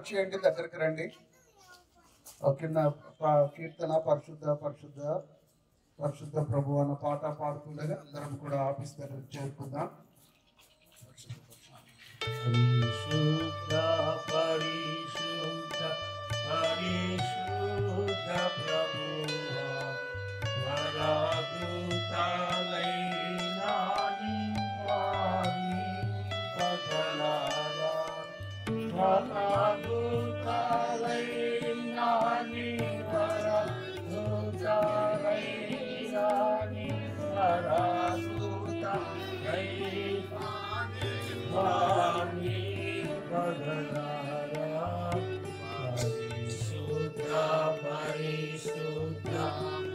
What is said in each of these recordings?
వచ్చేయండి, దగ్గరికి రండి. కింద కీర్తన పరిశుద్ధ పరిశుద్ధ పరిశుద్ధ ప్రభు అన్న పాట పాడుతుండగా అందరం కూడా ఆఫీస్ దగ్గర చేరుకుందాం. పరిశుద్ధ పరిశుద్ధ పరిశుద్ధ ప్రభువా వరదూతలైనా నీ వారి పగలారా వరదూతలైనా నీ వరదూతలైనా నీ వరదూతలైనా వారి పగలారా పరిశుద్ధ పరిశుద్ధ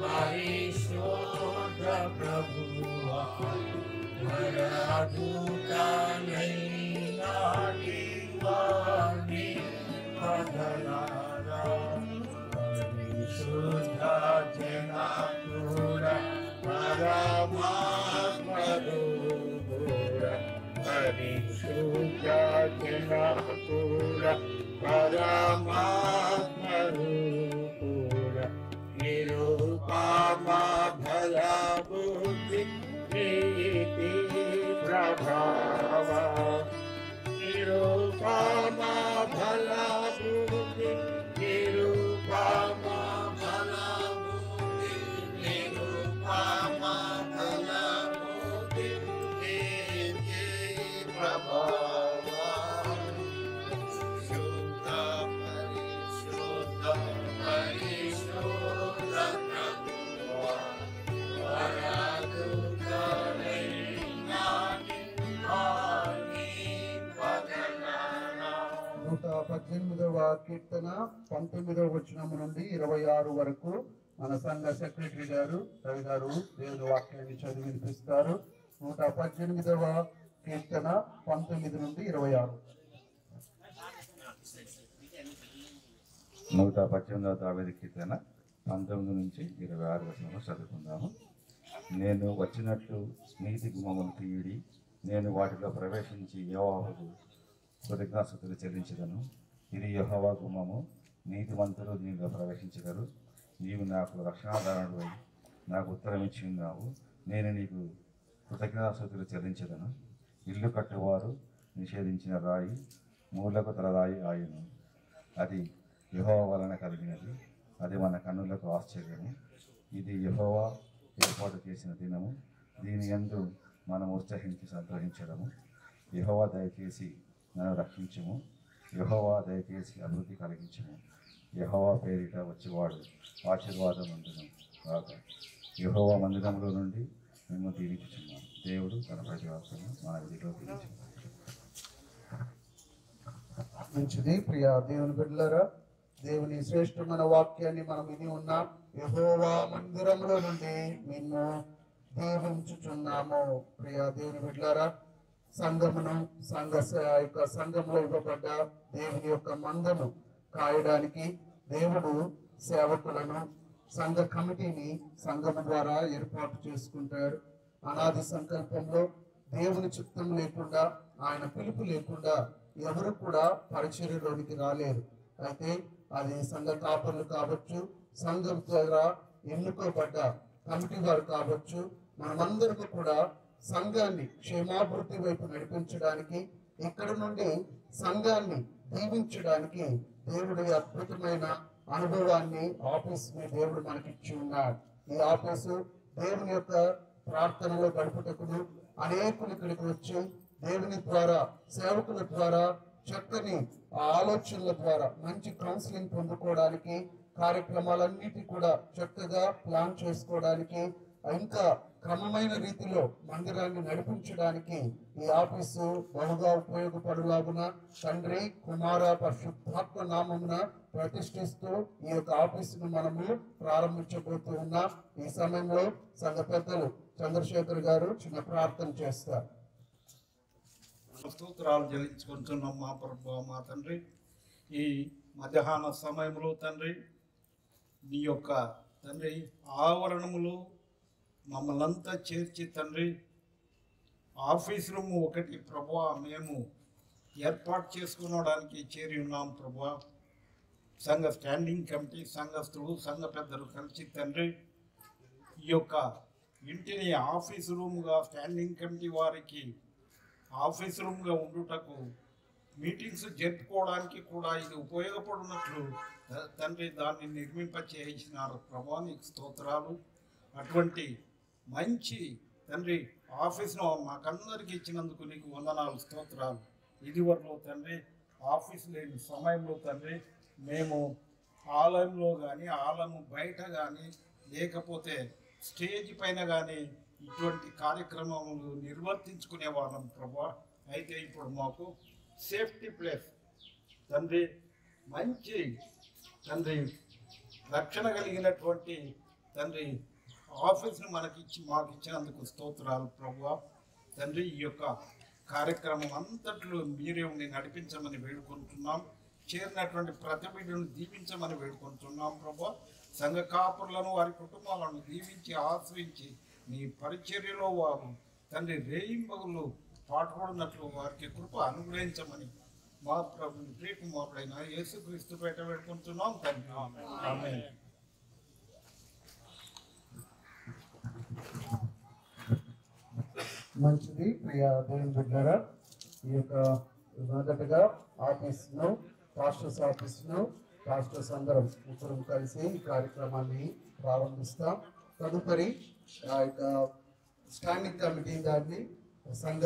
పరిశుద్ధ ప్రభువా వరదూతలైనా నీ వారి పగలారా పరిశుద్ధ జనాతుడ పరమాత్మరూపుడ పరిశుద్ధ జనాతుడ పరమాత్మరూపుడ నిరూపమ ఫల బుద్ధి ప్రీతి ప్రభావ నిరూపమ ఫల బుద్ధి నిరూపమ ఫల బుద్ధి నిరూపమ ఫల బుద్ధి ప్రీతి ప్రభావ శుద్ధ పరిశుద్ధ పరిశుద్ధ ప్రభువా వరదూతలైనా నీ వారి పగలారా 118వ కీర్తన 19వ వచనము నుండి 26 వరకు మన సంఘ సెక్రటరీ గారు రవి గారు దేవుని వాక్యాన్ని చదివి వినిపిస్తారు. 118వ కీర్తన 19 నుండి 26. 118వ దావీదు కీర్తన 19 నుంచి 26 వచనము చదువుకుందాము. నేను వచ్చినట్లు నీతి గుమ్మములు తీయుడి, నేను వాటిలో ప్రవేశించి యెహోవాకు కృతజ్ఞతాస్తుతులు చెల్లించదను. ఇది యెహోవా గుమ్మము, నీతిమంతులు దీనిలో ప్రవేశించగలరు. నీవు నాకు రక్షణాధారణుడై నాకు ఉత్తరం ఇచ్చి ఉన్నావు. నేను నీకు కృతజ్ఞతాస్తుతులు చెల్లించదను. ఇల్లు కట్టువారు నిషేధించిన రాయి మూలకు తలరాయి ఆయను. అది యెహోవా వలన కలిగినది, అది మన కన్నులకు ఆశ్చర్యము. ఇది యెహోవా ఏర్పాటు చేసిన దినము, దీని యందు మనం ఉత్సహించి సంతోషించడము. యెహోవా దయచేసి నన్ను రక్షించుము, యెహోవా దయచేసి అభివృద్ధి కలిగించుము. యెహోవా పేరిట వచ్చేవాడు ఆశీర్వాదం అందును కాక. యెహోవా మందిరంలో నుండి మేము దీవించుచున్నాం. దేవుడు తన ప్రతివాక్యము మన విధిలో దీవించున్నాం. మంచిది. ప్రియ దేవుని బిడ్డలారా, దేవుని శ్రేష్టమైన వాక్యాన్ని మనం విని ఉన్నాం. యెహోవా మందిరంలో నుండి నిన్ను దీవించుచున్నాము. ప్రియ దేవుని బిడ్డలారా, సంఘమును సంఘంలో ఇవ్వబడ్డ దేవుని యొక్క మందను కాయడానికి దేవుడు సేవకులను సంఘ కమిటీని సంఘము ద్వారా ఏర్పాటు చేసుకుంటాడు. అనాది సంకల్పంలో దేవుని చిత్తం లేకుండా, ఆయన పిలుపు లేకుండా ఎవరు కూడా పరిచర్యలోనికి రాలేరు. అయితే అది సంఘ కాపర్లు కావచ్చు, సంఘం ద్వారా ఎన్నుకోబడ్డ కమిటీ వారు కావచ్చు, మనమందరికీ కూడా సంఘాన్ని క్షేమాభివృద్ధి వైపు నడిపించడానికి, ఇక్కడ నుండి సంఘాన్ని దీవించడానికి దేవుడి అద్భుతమైన అనుభవాన్ని ఆఫీస్ని దేవుడు మనకిచ్చి ఉన్నాడు. ఈ ఆఫీసు దేవుని యొక్క ప్రార్థనలో గడుపుటకును అనేకులు ఇక్కడికి వచ్చి దేవుని ద్వారా సేవకుల ద్వారా చక్కని ఆలోచనల ద్వారా మంచి కౌన్సిలింగ్ పొందుకోవడానికి, కార్యక్రమాలన్నిటి కూడా చక్కగా ప్లాన్ చేసుకోవడానికి, ఇంకా క్రమమైన రీతిలో మందిరాన్ని నడిపించడానికి ఈ ఆఫీసు బహుగా ఉపయోగపడులాగున తండ్రి కుమార పరిశుద్ధాత్మ నామమున ప్రతిష్ఠిస్తూ ఈ యొక్క ఆఫీసును మనము ప్రారంభించబోతూ ఉన్నాం. ఈ సమయంలో సంఘ పెద్దలు చంద్రశేఖర్ గారు చిన్న ప్రార్థన చేస్తారు. స్తోత్రాలు చెల్లించుకుంటున్నాం మా ప్రభు, మా తండ్రి. ఈ మధ్యాహ్న సమయంలో తండ్రి నీ యొక్క తండ్రి ఆవరణములు మమ్మల్ని అంతా చేర్చి తండ్రి ఆఫీస్ రూమ్ ఒకటి ప్రభువా మేము ఏర్పాటు చేసుకోవడానికి చేరి ఉన్నాం ప్రభా. సంఘ స్టాండింగ్ కమిటీ, సంఘస్థులు, సంఘ పెద్దలు కలిసి తండ్రి ఈ యొక్క ఇంటిని ఆఫీస్ రూమ్గా, స్టాండింగ్ కమిటీ వారికి ఆఫీస్ రూమ్గా ఉండుటకు, మీటింగ్స్ జరుపుకోవడానికి కూడా ఇది ఉపయోగపడినట్లు తండ్రి దాన్ని నిర్మింపచేయించినారు ప్రభా. నీకు స్తోత్రాలు. అటువంటి మంచి తండ్రి ఆఫీస్ను మాకందరికి ఇచ్చినందుకు నీకు వందనాలు, స్తోత్రాలు. ఇదివరకు తండ్రి ఆఫీస్ లేని సమయంలో తండ్రి మేము ఆలయంలో కానీ, ఆలయం బయట కానీ, లేకపోతే స్టేజ్ పైన కానీ ఇటువంటి కార్యక్రమాలు నిర్వర్తించుకునే వాళ్ళం ప్రభా. అయితే ఇప్పుడు మాకు సేఫ్టీ ప్లేస్ తండ్రి, మంచి తండ్రి రక్షణ కలిగినటువంటి తండ్రి ఆఫీస్ను మాకు ఇచ్చినందుకు స్తోత్రాలు ప్రభువా. తండ్రి ఈ యొక్క కార్యక్రమం అంతట్లో మీరే ఉండి నడిపించమని వేడుకుంటున్నాం. చేరినటువంటి ప్రతి బిడ్డను దీవించమని వేడుకుంటున్నాం ప్రభువా. సంఘ కాపురులను, వారి కుటుంబాలను దీవించి ఆశ్రయించి నీ పరిచర్యలో వారు తండ్రి రేయింబగులు పాటుపడినట్లు వారికి కృప అనుగ్రహించమని మా ప్రభు ప్రియకుమారుడైన యేసుక్రీస్తు పేట వేడుకుంటున్నాం తండ్రి. ఆమేన్. మంచిది ప్రియ దేవుని బిడ్డలారా, ఈ యొక్క మొదటగా ఆఫీస్ను, పాస్టర్స్ ఆఫీస్ను పాస్టర్స్ అందరం ముగ్గురం కలిసి ఈ కార్యక్రమాన్ని ప్రారంభిస్తాం. తదుపరి ఆ యొక్క స్టాండింగ్ కమిటీ దాన్ని సంఘ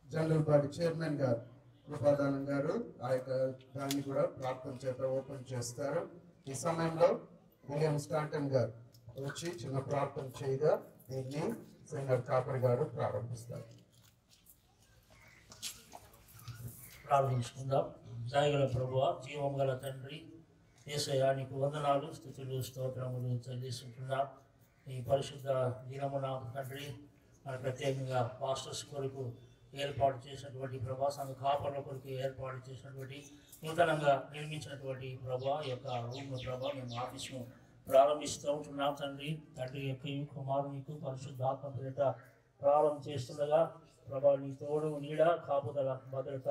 జనరల్ బాడీ చైర్మన్ గారు కృపాదానం గారు ఆ యొక్క దాన్ని కూడా ప్రార్థన చేత ఓపెన్ చేస్తారు. ఈ సమయంలో విలియం స్టాంటన్ గారు వచ్చి చిన్న ప్రార్థన చేయగా దీన్ని సెంగర్ కాపరి గారు ప్రారంభిస్తారు. ప్రార్థించుకుందాం. దయగల ప్రభువా, జీవం గల తండ్రి యేసయ్యా, నీకు వందనాలు, స్తుతులు, స్తోత్రములు చెల్లిస్తుంటున్నాం. ఈ పరిశుద్ధ దినమున తండ్రి ప్రత్యేకంగా పాస్టర్స్ కొరకు ఏర్పాటు చేసినటువంటి ప్రభా, సంఘ కాపర్ల కొరకు ఏర్పాటు చేసినటువంటి నూతనంగా నిర్మించినటువంటి ప్రభా యొక్క రూమ్ ప్రభా మేము ఆఫీస్ను ప్రారంభిస్తూ ఉంటున్నాం తండ్రి. తండ్రి యొక్క కుమారునికి పరిశుద్ధాత్మ పేరిట ప్రారంభం చేస్తుండగా ప్రభా నీ తోడు నీడ కాపుదల భద్రత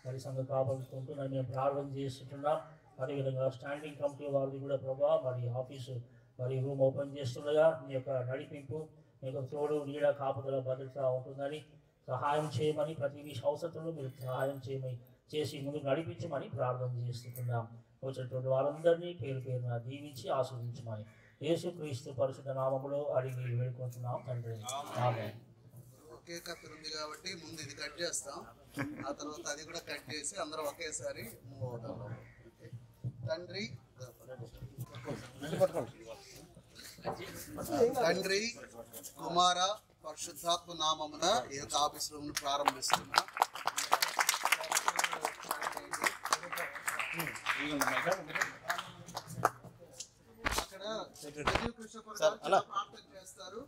మరి సంఘ కాపాడుకుంటూ మేము ప్రారంభం చేస్తుంటున్నాం. అదేవిధంగా స్టాండింగ్ కమిటీ వారిది కూడా ప్రభా మరి ఆఫీసు మరి రూమ్ ఓపెన్ చేస్తుండగా నీ యొక్క నడిపింపు, మీ యొక్క తోడు నీడ కాపుదల భద్రత ఉంటుందని సహాయం చేయమని, ప్రతి అవసరంలో మీరు సహాయం చేసి ముందుకు నడిపించమని ప్రార్థన చేస్తున్నాం. వచ్చినటువంటి వారందరినీ పేరు పేరున దీవించి ఆస్వాదించమని యేసుక్రీస్తు పరిశుద్ధ నామములో అడిగి వేడుకుంటున్నాం తండ్రి. ఆమేన్. ఒకే కత్తి ఉంది కాబట్టి ముందు ఇది కట్ చేస్తాం, ఆ తర్వాత అది కూడా కట్ చేసి అందరం ఒకేసారి మూవ్ అవుతాం. తండ్రి కుమార పరిశుద్ధాత్మ నామమున ఈ యొక్క ఆఫీస్ రూమ్ ను ప్రారంభిస్తున్నా. అక్కడ ప్రార్థన చేస్తారు.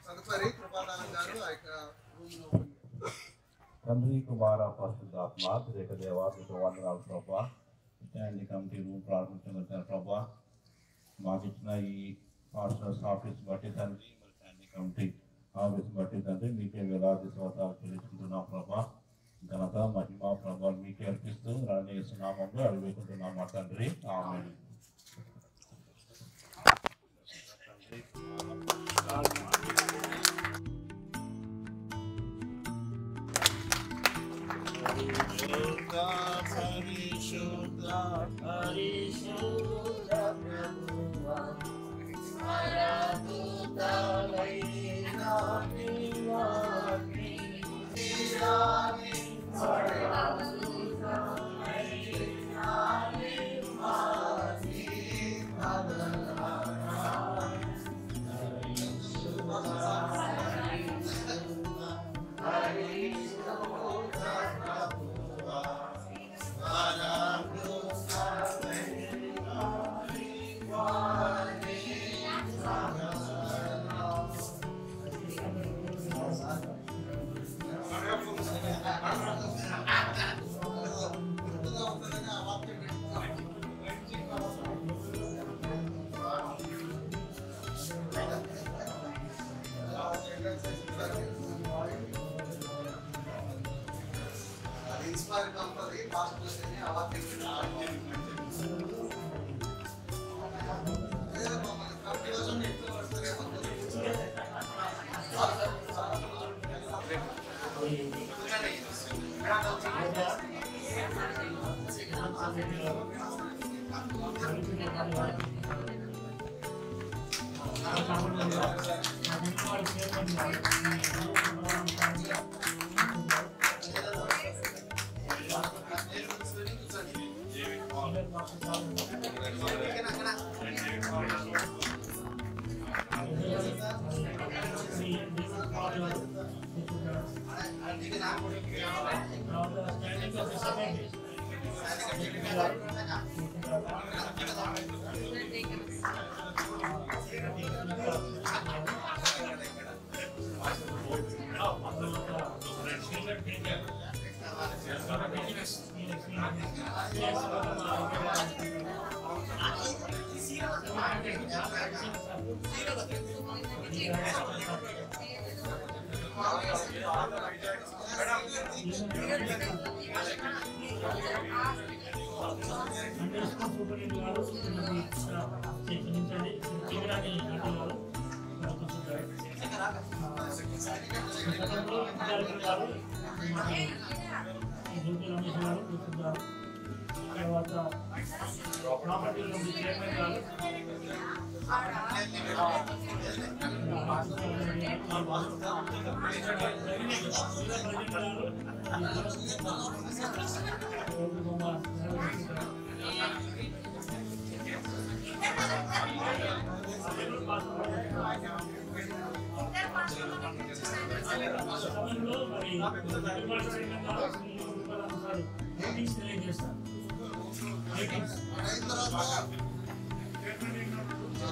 తదుపరి కృపాదానం గారు ఆ యొక్క రూమ్ ను తండ్రి, కుమార, పరిశుద్ధాత్మ త్రియేక దేవా, మీకు వందనాలు ప్రభా. స్టాండింగ్ కమిటీ రూమ్ ప్రారంభించిన ప్రభా, మాకు ఇచ్చిన ఈ పాస్టర్స్ ఆఫీస్ బట్టి తండ్రి, స్టాండింగ్ కమిటీ ఆఫీస్ బట్టి తండ్రి మీకే వేలాది స్తోత్రాలు చెల్లించుకుంటున్నాం ప్రభా. ఘనత మహిమ ప్రభావం మీకే అర్పిస్తూ రాజేస్తున్నామంలో అడుగుకుంటున్నాం తండ్రి. ఆమేన్.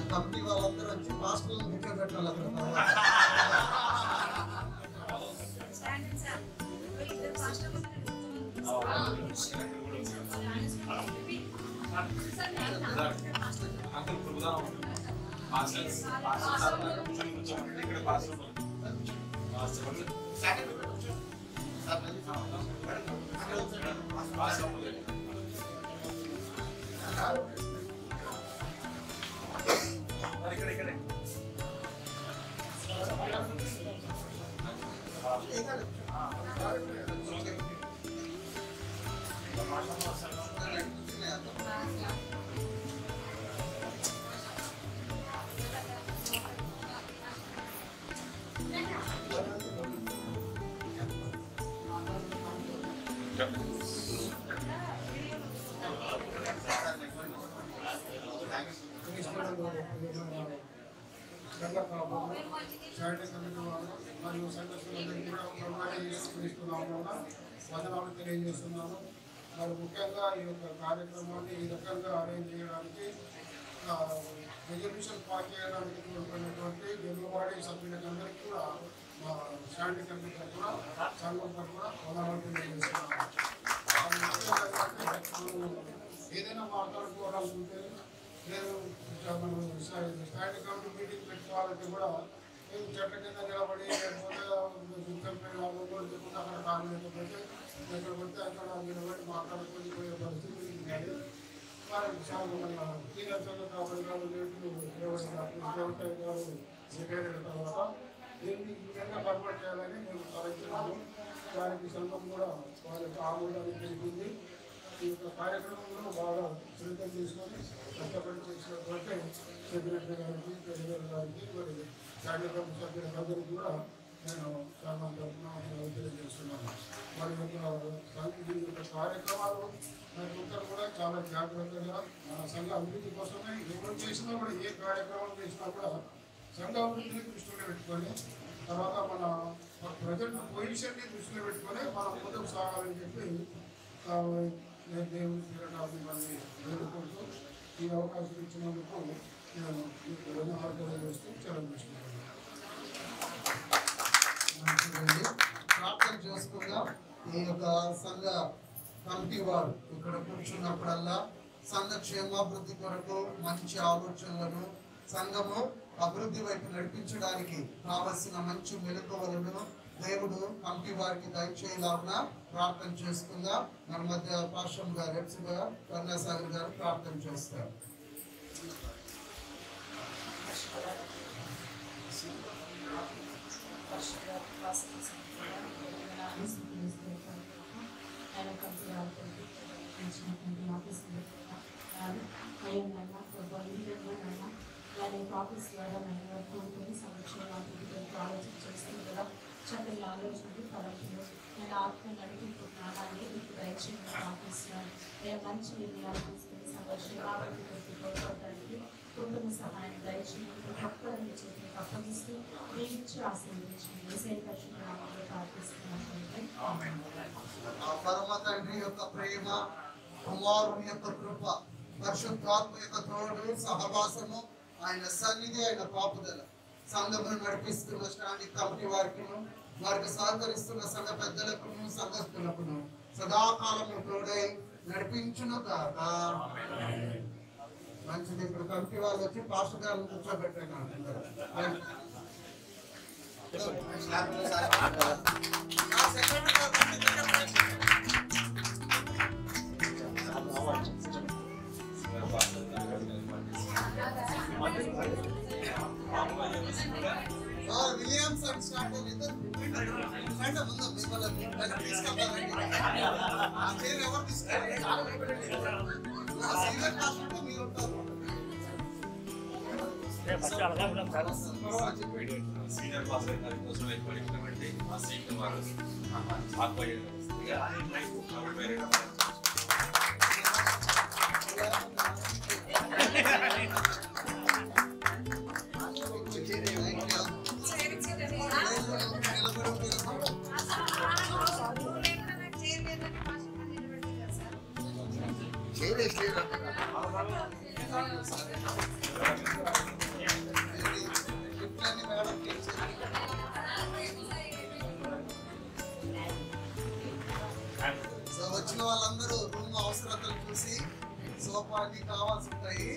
కంపెనీ వాళ్ళందరూ వచ్చి పాస్టర్లను కూర్చోబెట్టాలి అక్కడ మరియు సంఘస్థులందరికీ కూడా వందనాలు తెలియజేస్తున్నాను. మరి ముఖ్యంగా ఈ యొక్క కార్యక్రమాన్ని ఈ రకంగా అరేంజ్ చేయడానికి రిజల్యూషన్ పాస్ చేయడానికి తోడ్పడినటువంటి డెమోవాడీ సభ్యులందరికీ కూడా మా శాంతి కమిటీ తరఫున సంఘం తరఫున వందనాలు తెలియజేస్తున్నాను. ఏదైనా మాట్లాడుకోవాలనుకుంటే నేను మనం స్టాండింగ్ కమిటీ మీటింగ్ పెట్టుకోవాలంటే కూడా మేము చెట్ల కింద నిలబడి లేకపోతే అక్కడ కాలు లేకపోతే ఎక్కడ పడితే అక్కడ నిలబడి మాట్లాడుకొని పోయే పరిస్థితి కానీ మరి చాలా కీలకంగా కాబట్టి రిటైర్ తర్వాత దీన్ని ఈ విధంగా కన్వర్ట్ చేయాలని మేము తరలిస్తున్నాము. దానికి సంఘం కూడా వాళ్ళ యొక్క ఆమోదాన్ని తెలిపింది. ఈ యొక్క కార్యక్రమంలో బాగా శ్రద్ధ తీసుకొని కష్టపడి చేసినటువంటి సెక్రటరీ గారికి ప్రెసిడెంట్ గారికి మరి కార్యక్రమ సభ్యులందరికీ కూడా నేను చాలా తెలియజేస్తున్నాను. మరి యొక్క కార్యక్రమాలు మరి ఒక్కరు కూడా చాలా జాగ్రత్తగా మన సంఘ అభివృద్ధి కోసమే ఎవరు చేసినా కూడా ఏ కార్యక్రమం చేసినా కూడా సంఘ అభివృద్ధిని దృష్టిలో పెట్టుకొని తర్వాత మన ప్రజెంట్ పొజిషన్ని దృష్టిలో పెట్టుకొని మనం ముందుకు సాగాలని చెప్పి నేను దేవుని మిమ్మల్ని వేడుకుంటూ ఈ అవకాశం ఇచ్చినందుకు నేను ధన్యవాదాలు చేస్తూ చెల్లిస్తున్నాను. ప్రార్థన చేసుకుందాం. ఈ యొక్క సంఘ కమిటీ వారు ఇక్కడ కూర్చున్నప్పుడల్లా సంఘ క్షేమాభివృద్ధి కొరకు మంచి ఆలోచనలను సంఘము అభివృద్ధి వైపు నడిపించడానికి కావలసిన మంచి మెలకువలను దేవుడు కమిటీ వారికి దయచేయాలన్న ప్రార్థన చేసుకుందాం. మన మధ్య పాశ్రం గారు ఎప్సిగా కన్యాసాగర్ గారు ప్రార్థన చేస్తారు. ఆఫీస్ ద్వారా నేను కోరుకొని సంవత్సరాలు ఆలోచన చేస్తుంది కదా చక్కని ఆలోచనలు తలపులు నేను ఆత్మ నడిపించుకున్నాను మీకు దయచేయండి ఆఫీస్లో నేను మంచి నిర్ణయాలు తీసుకుని సంవత్సరాలు కుటుంబ సహాయం దయచేయండి ఒక్కరిని చేతికి అప్పగిస్తూ మీ నుంచి ఆశీర్వదించండి ఏసై పరిశుభ్రంగా ప్రార్థిస్తున్నాను. పరమ తండ్రి యొక్క ప్రేమ, కుమారుని యొక్క కృప, పరిశుద్ధాత్మ యొక్క తోడు సహవాసము, ఆయన సన్నిధి, ఆయన కాపుదల సంఘమును నడిపిస్తున్న స్టాండింగ్ కమిటీ వారికి వారికి సహకరిస్తున్న సంఘ పెద్దలకు సంఘస్థులకు సదాకాలము తోడై నడిపించును కాక. మంచిది. ఇప్పుడు కమిటీ వాళ్ళు వచ్చి పాస్టర్ గారిని కూర్చోబెట్టాను. Williams and start senior pass గారి కోసం ఏర్పడినటువంటి ఆ సీట్ వారు వచ్చిన వాళ్ళందరూ రూమ్ అవసరతలు చూసి సోఫాకి కావాల్సి ఉంటాయి.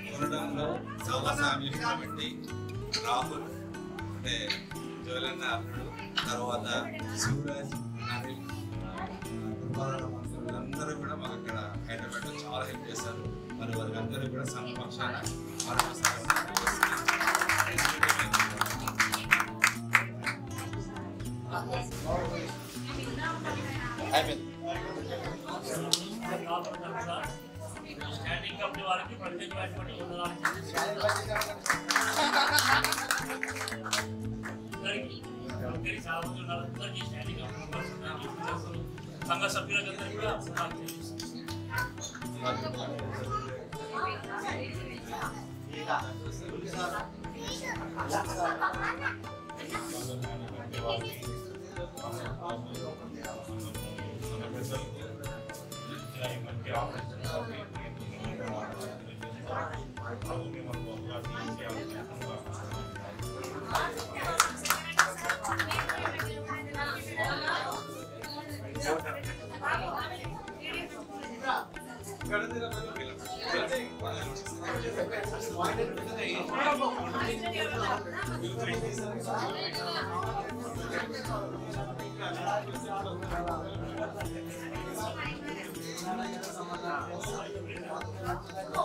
కొనడంలో చాలా సామ్యం కాబట్టి రాహుల్ అంటే జోలన్న అల్లుడు, తర్వాత శివరాజ్, అనిల్, అందరూ కూడా మాకు ఇక్కడ హైదరాబాద్ లో చాలా హెల్ప్ చేశారు. మరి వారికి అందరూ కూడా సమపక్షాన స్టాండింగ్ కమిటీ వారికి ప్రత్యేకమైనటువంటి సంఘ సభ్యులందరికీ కూడా Thank you.